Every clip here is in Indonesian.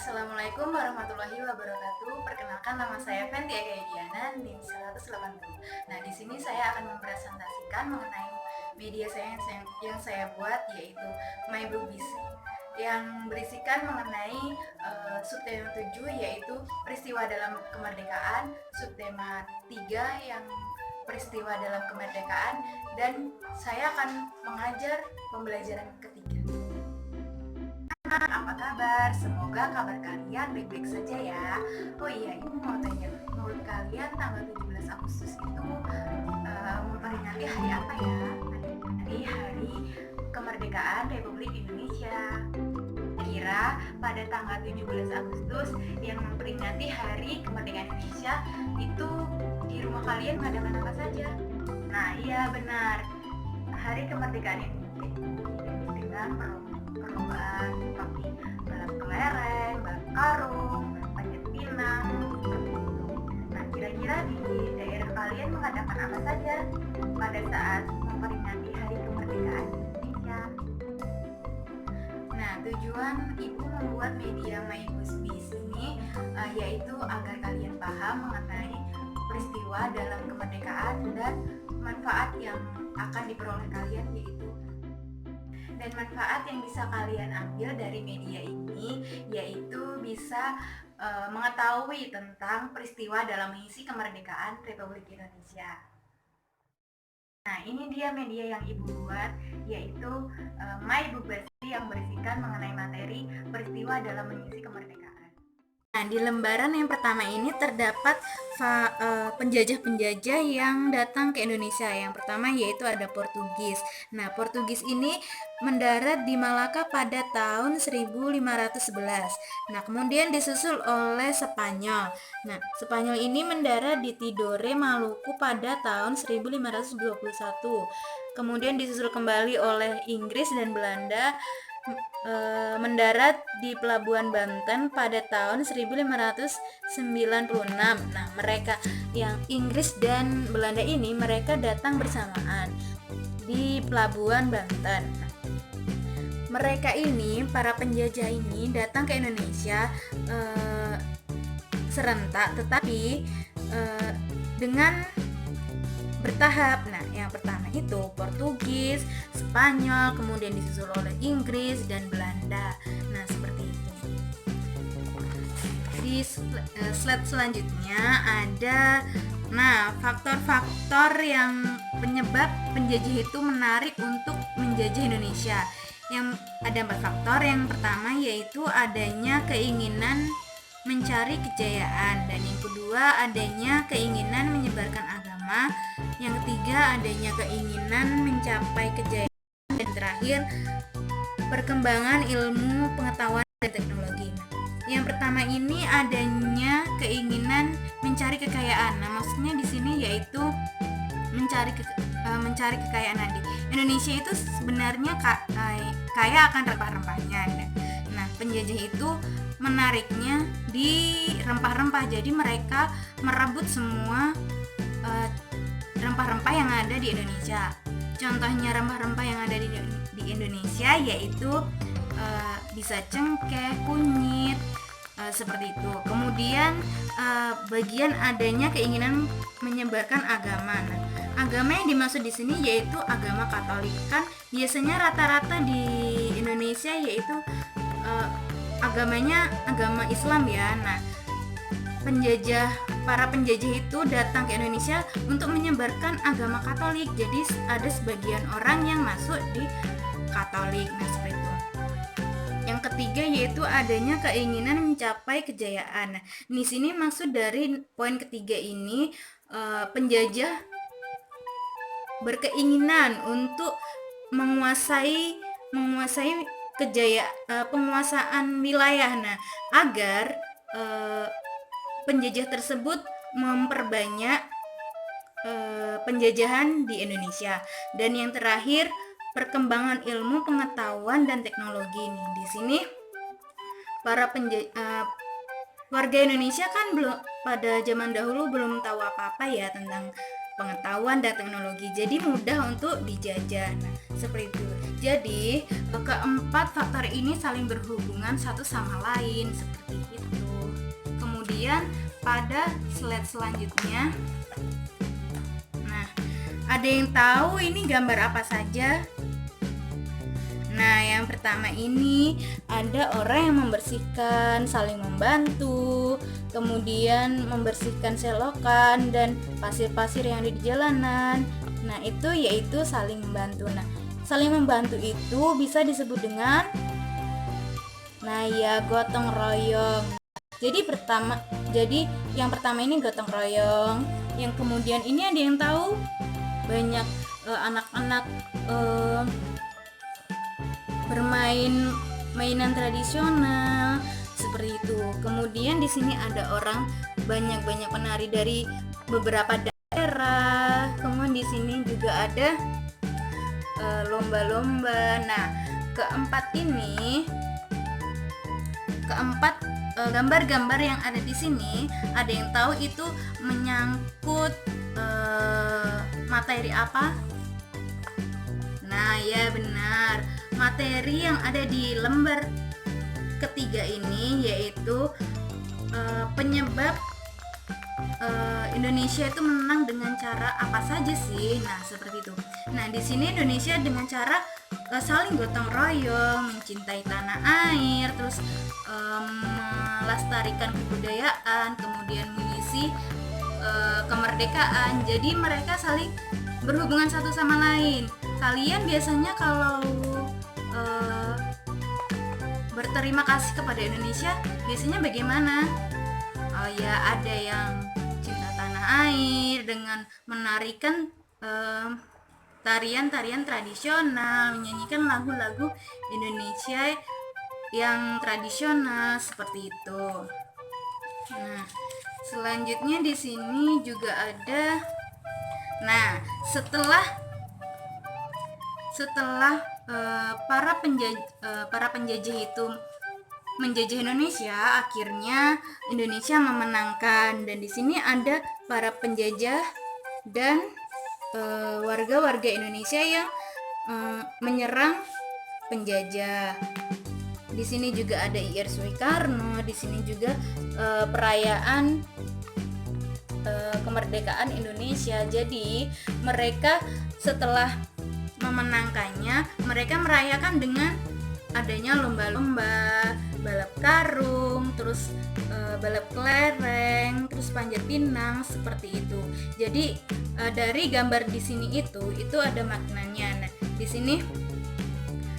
Assalamualaikum warahmatullahi wabarakatuh. Perkenalkan, nama saya Fenty Ega Diana, NIM 180. Nah, di sini saya akan mempresentasikan mengenai media saya yang saya buat, yaitu My Boobies, yang berisikan mengenai subtema 7, yaitu peristiwa dalam kemerdekaan, subtema 3 yang peristiwa dalam kemerdekaan, dan saya akan mengajar pembelajaran ketiga. Apa kabar? Semoga kabar kalian baik-baik saja ya. Oh iya, ibu mau tanya, menurut kalian tanggal 17 Agustus itu memperingati hari apa ya? Hari kemerdekaan Republik Indonesia. Kira pada tanggal 17 Agustus yang memperingati hari kemerdekaan Indonesia itu di rumah kalian mengadakan apa saja? Nah, iya benar. Hari kemerdekaan Indonesia itu dengan perlombaan seperti balap kelereng, balap karung, panjat pinang, seperti itu. Nah, kira-kira di daerah kalian mengadakan apa saja pada saat memperingati hari kemerdekaan Indonesia? Nah, tujuan ibu membuat media My Boobies ini yaitu agar kalian paham mengenai peristiwa dalam kemerdekaan dan manfaat yang akan diperoleh kalian, dan manfaat yang bisa kalian ambil dari media ini yaitu bisa mengetahui tentang peristiwa dalam mengisi kemerdekaan Republik Indonesia. Nah, ini dia media yang ibu buat, yaitu My Boobies yang berisikan mengenai materi peristiwa dalam mengisi kemerdekaan. Nah, di lembaran yang pertama ini terdapat penjajah-penjajah yang datang ke Indonesia. Yang pertama yaitu ada Portugis. Nah, Portugis ini mendarat di Malaka pada tahun 1511. Nah, kemudian disusul oleh Spanyol. Nah, Spanyol ini mendarat di Tidore, Maluku pada tahun 1521. Kemudian disusul kembali oleh Inggris dan Belanda mendarat di Pelabuhan Banten pada tahun 1596. Nah, mereka yang Inggris dan Belanda ini mereka datang bersamaan di Pelabuhan Banten. Mereka ini, para penjajah ini datang ke Indonesia serentak, tetapi dengan bertahap. Nah, yang pertama itu Portugis, Spanyol, kemudian disusul oleh Inggris dan Belanda. Nah, seperti itu. Di slide selanjutnya ada faktor-faktor yang penyebab penjajah itu menarik untuk menjajah Indonesia. Yang ada 4 faktor. Yang pertama yaitu adanya keinginan mencari kejayaan, dan yang kedua adanya keinginan menyebarkan agama, yang ketiga adanya keinginan mencapai kejayaan, dan terakhir perkembangan ilmu pengetahuan dan teknologi. Yang pertama ini adanya keinginan mencari kekayaan. Nah, maksudnya di sini yaitu mencari kekayaan. Nah, di Indonesia itu sebenarnya kaya akan rempah-rempahnya. Nah, penjajah itu menariknya di rempah-rempah, jadi mereka merebut semua rempah-rempah yang ada di Indonesia. Contohnya rempah-rempah yang ada di Indonesia yaitu bisa cengkeh, kunyit, seperti itu. Kemudian bagian adanya keinginan menyebarkan agama. Nah, agama yang dimaksud di sini yaitu agama Katolik. Kan biasanya rata-rata di Indonesia yaitu agamanya agama Islam ya. Nah, para penjajah itu datang ke Indonesia untuk menyebarkan agama Katolik. Jadi ada sebagian orang yang masuk di Katolik. Nah, seperti itu. Yang ketiga yaitu adanya keinginan mencapai kejayaan. Nah, di sini maksud dari poin ketiga ini penjajah berkeinginan untuk menguasai penguasaan wilayah. Nah, agar penjajah tersebut memperbanyak penjajahan di Indonesia. Dan yang terakhir perkembangan ilmu pengetahuan dan teknologi. Nih, di sini para warga Indonesia kan belum, pada zaman dahulu belum tahu apa-apa ya tentang pengetahuan dan teknologi, jadi mudah untuk dijajah. Nah, seperti itu. Jadi keempat faktor ini saling berhubungan satu sama lain, seperti itu. Kemudian pada slide selanjutnya, nah, ada yang tahu ini gambar apa saja? Nah, yang pertama ini ada orang yang membersihkan, saling membantu, kemudian membersihkan selokan dan pasir-pasir yang ada di jalanan. Nah, itu yaitu saling membantu. Nah, saling membantu itu bisa disebut dengan gotong royong. Jadi yang pertama ini gotong royong. Yang kemudian ini ada yang tahu? Banyak anak-anak bermain mainan tradisional seperti itu. Kemudian di sini ada orang banyak penari dari beberapa daerah. Kemudian di sini juga ada lomba-lomba. Nah, keempat gambar-gambar yang ada di sini, ada yang tahu itu menyangkut materi apa? Nah, ya benar. Materi yang ada di lembar ketiga ini yaitu penyebab Indonesia itu menang dengan cara apa saja sih? Nah, seperti itu. Nah, di sini Indonesia dengan cara saling gotong royong, mencintai tanah air, terus melestarikan kebudayaan, kemudian mengisi kemerdekaan. Jadi mereka saling berhubungan satu sama lain. Kalian biasanya kalau berterima kasih kepada Indonesia biasanya bagaimana? Oh ya, ada yang cinta tanah air dengan menarikan tarian-tarian tradisional, menyanyikan lagu-lagu Indonesia yang tradisional seperti itu. Nah, selanjutnya di sini juga ada. Nah, setelah para penjajah itu menjajah Indonesia, akhirnya Indonesia memenangkan. Dan di sini ada para penjajah dan warga-warga Indonesia yang menyerang penjajah. Di sini juga ada Ir Soekarno. Di sini juga perayaan kemerdekaan Indonesia. Jadi mereka setelah memenangkannya, mereka merayakan dengan adanya lomba-lomba, balap karung, terus balap kelereng, terus panjat pinang seperti itu. Jadi dari gambar di sini itu ada maknanya. Nah, di sini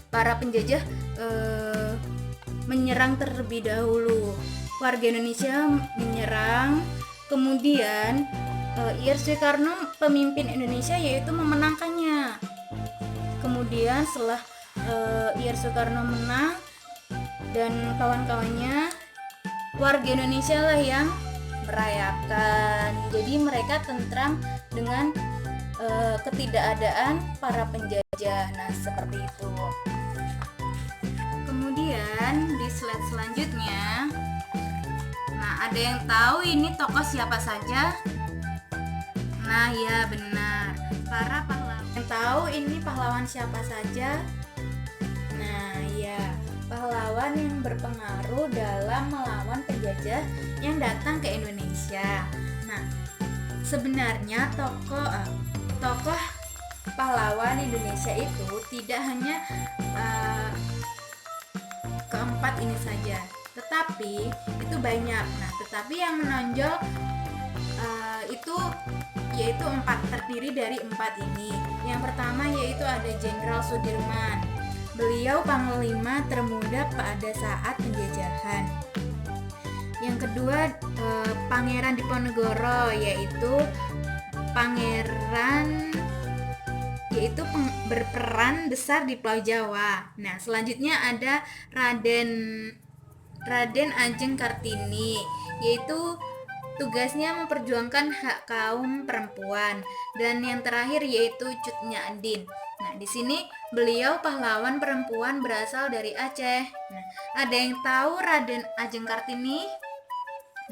para penjajah menyerang terlebih dahulu. Warga Indonesia menyerang, kemudian Ir Soekarno pemimpin Indonesia yaitu memenangkannya. Kemudian setelah Ir Soekarno menang dan kawan-kawannya, warga Indonesia lah yang merayakan. Jadi mereka tentram dengan ketidakadaan para penjajah. Nah, seperti itu. Kemudian di slide selanjutnya, nah, ada yang tahu ini tokoh siapa saja? Nah, ya benar, para pahlawan. Yang tahu ini pahlawan siapa saja? Nah, ya, pahlawan yang berpengaruh dalam melawan penjajah yang datang ke Indonesia. Nah, sebenarnya tokoh pahlawan Indonesia itu tidak hanya keempat ini saja, tetapi itu banyak. Nah, tetapi yang menonjol itu yaitu terdiri dari empat ini. Yang pertama yaitu ada Jenderal Sudirman. Beliau panglima termuda pada saat penjajahan. Yang kedua Pangeran Diponegoro, yaitu berperan besar di Pulau Jawa. Nah, selanjutnya ada Raden Ajeng Kartini, yaitu tugasnya memperjuangkan hak kaum perempuan. Dan yang terakhir yaitu Cut Nyadin. Nah, di sini beliau pahlawan perempuan berasal dari Aceh. Nah, ada yang tahu Raden Ajeng Kartini?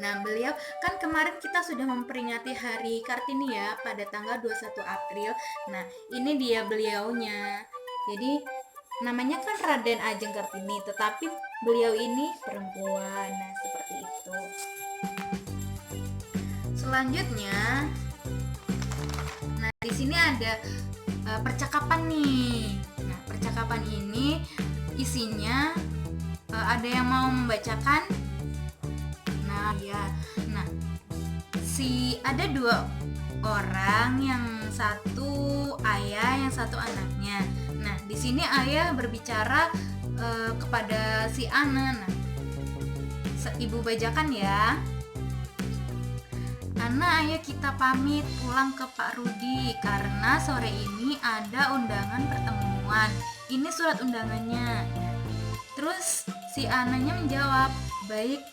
Nah, beliau kan kemarin kita sudah memperingati Hari Kartini ya pada tanggal 21 April. Nah, ini dia beliaunya. Jadi namanya kan Raden Ajeng Kartini, tetapi beliau ini perempuan. Nah, seperti itu. Selanjutnya, nah di sini ada percakapan nih. Nah, percakapan ini isinya ada yang mau membacakan. Nah, ya. Nah, ada dua orang, yang satu ayah, yang satu anaknya. Nah, di sini ayah berbicara kepada si Ana. Nah, ibu bacakan ya. Ana, ayo kita pamit pulang ke Pak Rudi karena sore ini ada undangan pertemuan. Ini surat undangannya. Terus si Ananya menjawab, baik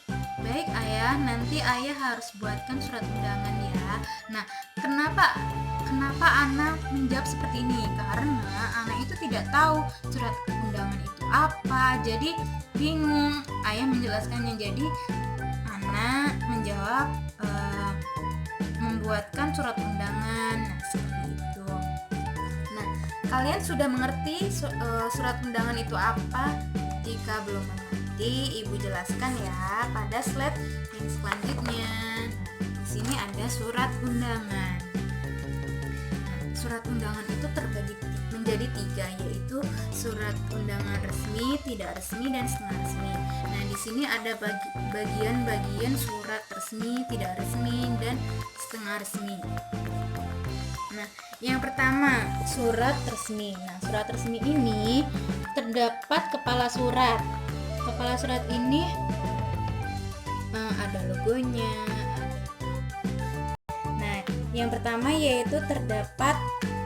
ayah, nanti ayah harus buatkan surat undangan ya. Nah, kenapa Ana menjawab seperti ini? Karena Ana itu tidak tahu surat undangan itu apa, jadi bingung. Ayah menjelaskannya, jadi Ana menjawab membuatkan surat undangan. Nah, seperti itu. Nah, kalian sudah mengerti surat undangan itu apa? Jika belum mengerti, Ibu jelaskan ya pada slide yang selanjutnya. Di sini ada surat undangan. Nah, surat undangan itu terbagi menjadi 3, yaitu surat undangan resmi, tidak resmi, dan setengah resmi. Nah, di sini ada bagian-bagian surat resmi, tidak resmi, dan setengah resmi. Nah, yang pertama, surat resmi. Nah, surat resmi ini terdapat kepala surat. Kepala surat ini ada logonya. Nah, yang pertama yaitu terdapat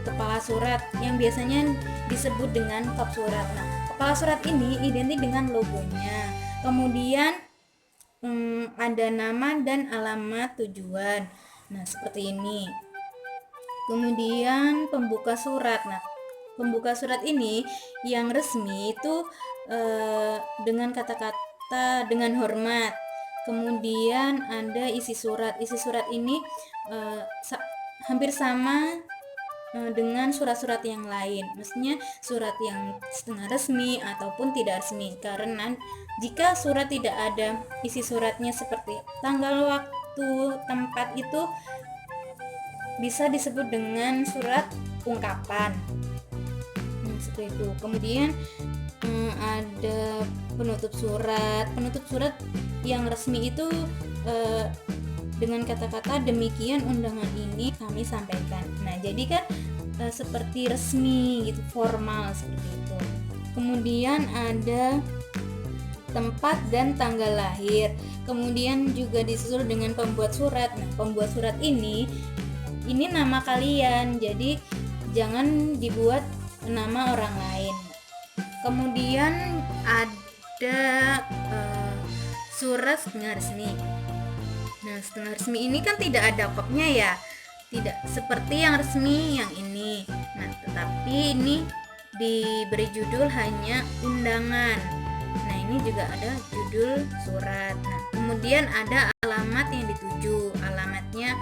kepala surat yang biasanya disebut dengan kop surat. Nah, kepala surat ini identik dengan logonya. Kemudian ada nama dan alamat tujuan. Nah, seperti ini. Kemudian pembuka surat. Nah, pembuka surat ini yang resmi itu dengan kata-kata dengan hormat. Kemudian ada isi surat. Isi surat ini hampir sama dengan surat-surat yang lain. Maksudnya surat yang setengah resmi ataupun tidak resmi. Karena jika surat tidak ada isi suratnya seperti tanggal, waktu, tempat, itu bisa disebut dengan surat ungkapan. Seperti itu. Kemudian ada penutup surat. Penutup surat yang resmi itu dengan kata-kata demikian undangan ini kami sampaikan. Nah, jadi kan seperti resmi gitu, formal seperti itu. Kemudian ada tempat dan tanggal lahir. Kemudian juga disusul dengan pembuat surat. Nah, pembuat surat ini nama kalian, jadi jangan dibuat nama orang lain. Kemudian ada surat setengah resmi. Nah, setengah resmi ini kan tidak ada kopnya ya, tidak seperti yang resmi yang ini. Nah, tetapi ini diberi judul hanya undangan. Nah, ini juga ada judul surat. Nah, kemudian ada alamat yang dituju, alamatnya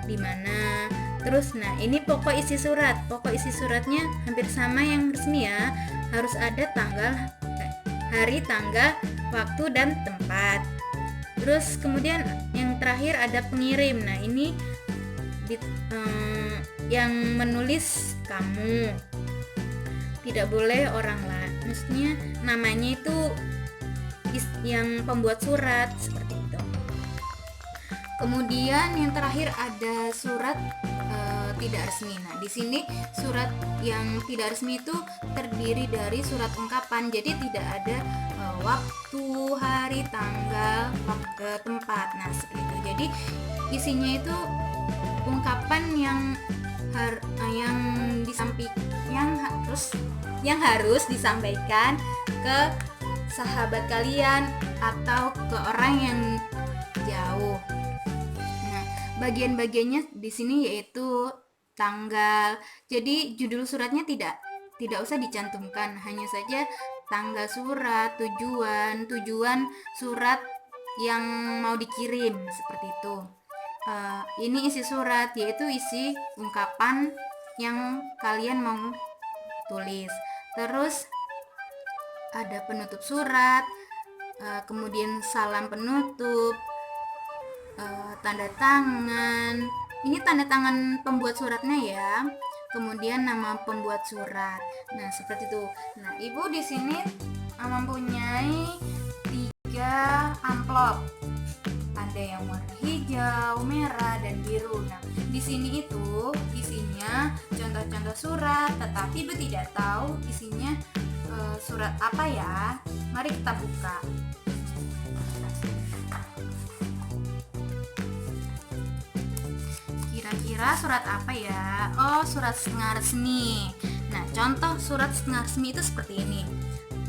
di mana. Terus, nah ini pokok isi surat. Pokok isi suratnya hampir sama yang resmi ya, harus ada hari, tanggal, waktu, dan tempat. Terus kemudian yang terakhir ada pengirim. Nah, ini yang menulis kamu, tidak boleh orang lain. Maksudnya namanya itu yang pembuat surat, seperti itu. Kemudian yang terakhir ada surat tidak resmi. Nah, di sini surat yang tidak resmi itu terdiri dari surat ungkapan. Jadi tidak ada waktu, hari, tanggal, tempat. Nah, seperti itu. Jadi isinya itu ungkapan yang harus disampaikan ke sahabat kalian atau ke orang yang jauh. Nah, bagian-bagiannya di sini yaitu tanggal. Jadi judul suratnya tidak usah dicantumkan, hanya saja tanggal surat, tujuan surat, yang mau dikirim seperti itu. Ini isi surat, yaitu isi ungkapan yang kalian mau tulis. Terus ada penutup surat, kemudian salam penutup, tanda tangan. Ini tanda tangan pembuat suratnya ya. Kemudian nama pembuat surat. Nah, seperti itu. Nah, Ibu di sini mempunyai 3 amplop. Ada yang warna hijau, merah, dan biru. Nah, di sini itu isinya contoh-contoh surat, tetapi Ibu tidak tahu isinya surat apa ya. Mari kita buka. Kira-kira surat apa ya? Oh, surat setengah resmi. Nah, contoh surat setengah resmi itu seperti ini.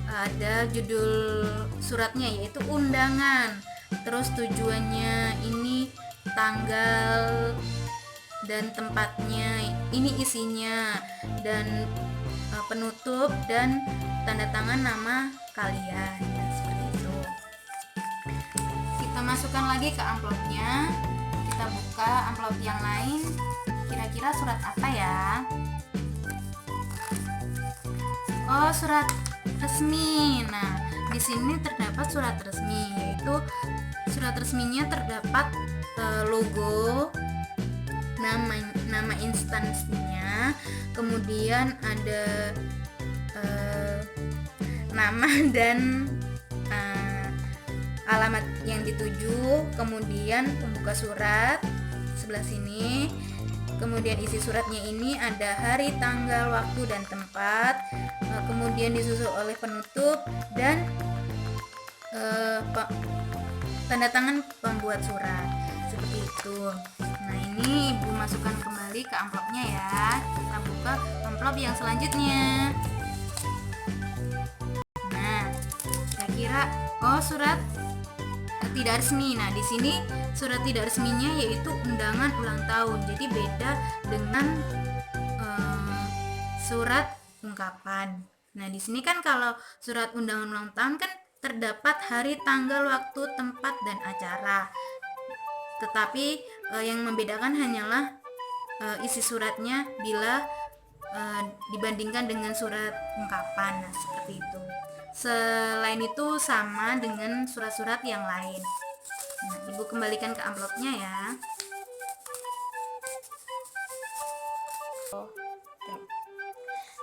Ada judul suratnya yaitu undangan. Terus tujuannya ini, tanggal dan tempatnya, ini isinya, dan penutup dan tanda tangan nama kalian. Nah, seperti itu. Kita masukkan lagi ke amplopnya. Kita buka amplop yang lain. Kira-kira surat apa ya? Oh, surat resmi. Nah, di sini terdapat surat resmi, yaitu surat resminya terdapat logo, nama instansinya, kemudian ada nama dan alamat yang dituju, kemudian pembuka surat sebelah sini. Kemudian isi suratnya ini ada hari, tanggal, waktu, dan tempat. Kemudian disusul oleh penutup dan tanda tangan pembuat surat. Seperti itu. Nah, ini Ibu masukkan kembali ke amplopnya ya. Kita buka amplop yang selanjutnya. Nah, kira-kira surat tidak resmi. Nah, di sini surat tidak resminya yaitu undangan ulang tahun. Jadi beda dengan surat ungkapan. Nah, di sini kan kalau surat undangan ulang tahun kan terdapat hari, tanggal, waktu, tempat, dan acara. Tetapi yang membedakan hanyalah isi suratnya bila dibandingkan dengan surat ungkapan. Nah, seperti itu. Selain itu sama dengan surat-surat yang lain. Nah, Ibu kembalikan ke amplopnya ya.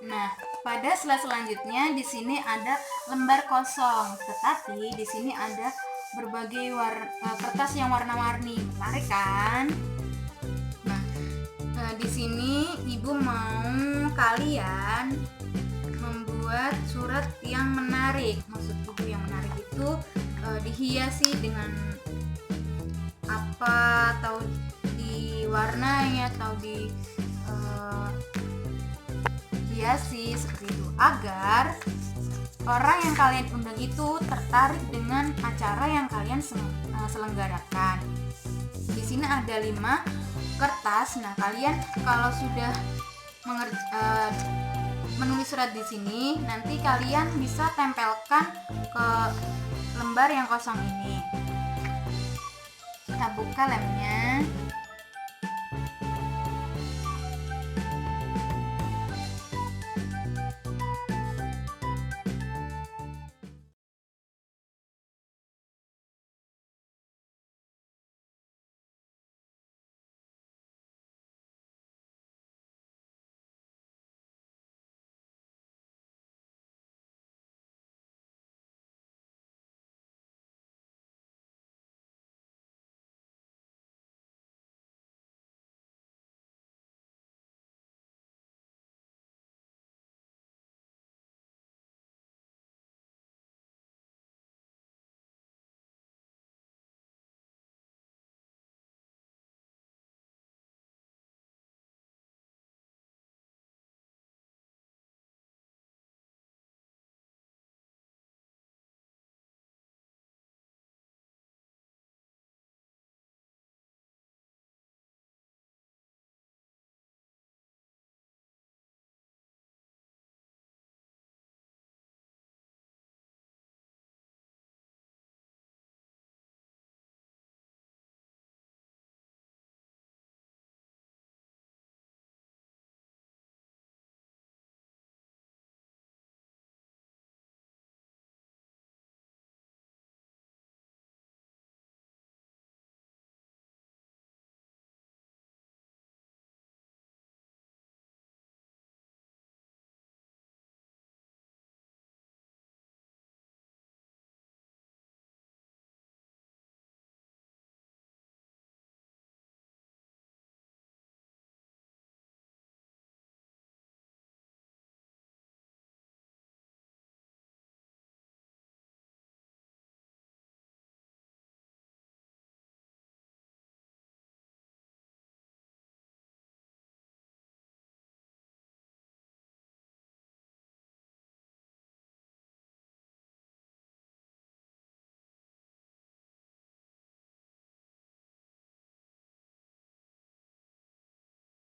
Nah, pada slide selanjutnya di sini ada lembar kosong, tetapi di sini ada berbagai kertas yang warna-warni. Menarik kan? Nah, di sini Ibu mau kalian membuat surat yang menarik. Maksud Ibu yang menarik itu dihiasi dengan apa, atau diwarnai, atau hiasi seperti itu, agar orang yang kalian undang itu tertarik dengan acara yang kalian selenggarakan. Di sini ada 5 kertas. Nah, kalian kalau sudah menulis surat di sini, nanti kalian bisa tempelkan ke lembar yang kosong ini. Kita buka lemnya.